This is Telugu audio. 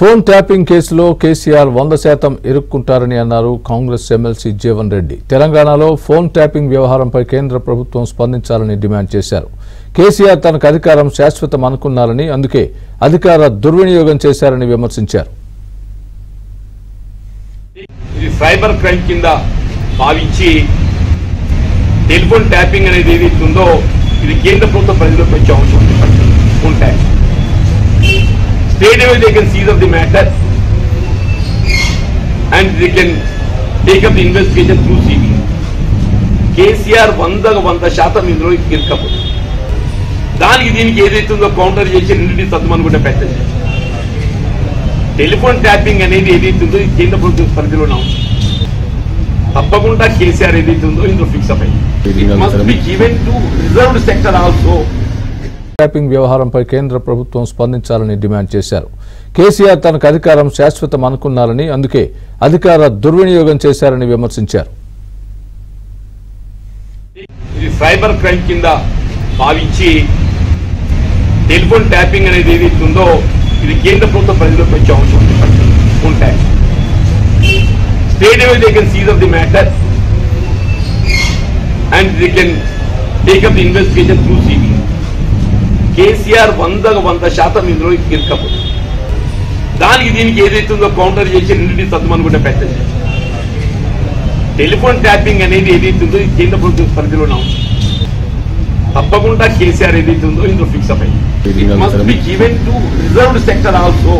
ఫోన్ ట్యాపింగ్ కేసులో కేసీఆర్ 100% ఇరుక్కుంటారని అన్నారు కాంగ్రెస్ ఎమ్మెల్సీ జీవన్ రెడ్డి. తెలంగాణలో ఫోన్ ట్యాపింగ్ వ్యవహారంపై కేంద్ర ప్రభుత్వం స్పందించాలని డిమాండ్ చేశారు. కేసీఆర్ తనకు అధికారం శాశ్వతం అనుకున్నారని, అందుకే అధికార దుర్వినియోగం చేశారని విమర్శించారు. ఇది సైబర్ క్రైమ్ కింద భావించి టెలిఫోన్ ట్యాపింగ్ అనేది ఏదైతే ఉందో ఇది కేంద్ర ప్రభుత్వ పరిధిలోకి వచ్చే అవసరం ఉంది. Phone tapping straight away they can seize of the matter and they can take up the investigation through CBI. KCR 100% ఇందులో ఇరకపోతుంది. దానికి దీనికి ఏదైతే ఉందో కౌంటర్ చేసి రెండింటిని సర్దుమనుకుంటే పెద్ద టెలిఫోన్ ట్యాపింగ్ అనేది ఏదైతే ఉందో ఇది కేంద్ర ప్రభుత్వ పరిధిలోనే అవసరం. తప్పకుండా కేసీఆర్ ఏదైతే ఉందో ఇందులో ఫిక్స్ అప్ అయింది. It must be given to reserved sector also. Tapping వ్యవహారంపై కేంద్ర ప్రభుత్వం స్పందించాలని డిమాండ్ చేశారు. కేసీఆర్ తనకు అధికారం శాశ్వతం అనుకున్నారని, అందుకే అధికార దుర్వినియోగం చేశారని విమర్శించారు. ఇది సైబర్ క్రైమ్ కింద భావించి టెలిఫోన్ ట్యాపింగ్ అనేది ఏదైతే ఉందో ఇది కేంద్ర ప్రభుత్వ పరిధిలోకి వచ్చే అవసరం ఉంది. Phone tapping straight away they can seize of the matter and they can take up the investigation through CBI. KCR 100% ఇందులో ఇరకపోతుంది. దానికి దీనికి ఏదైతే ఉందో కౌంటర్ చేసి రెండింటిని సర్దుమనుకుంటే పెద్ద టెలిఫోన్ ట్యాపింగ్ అనేది ఏదైతే ఉందో ఇది కేంద్ర ప్రభుత్వ పరిధిలోనే అవసరం. తప్పకుండా కేసీఆర్ ఏదైతే ఉందో ఇందులో ఫిక్స్ అప్ అయింది. It must be given to reserved sector also.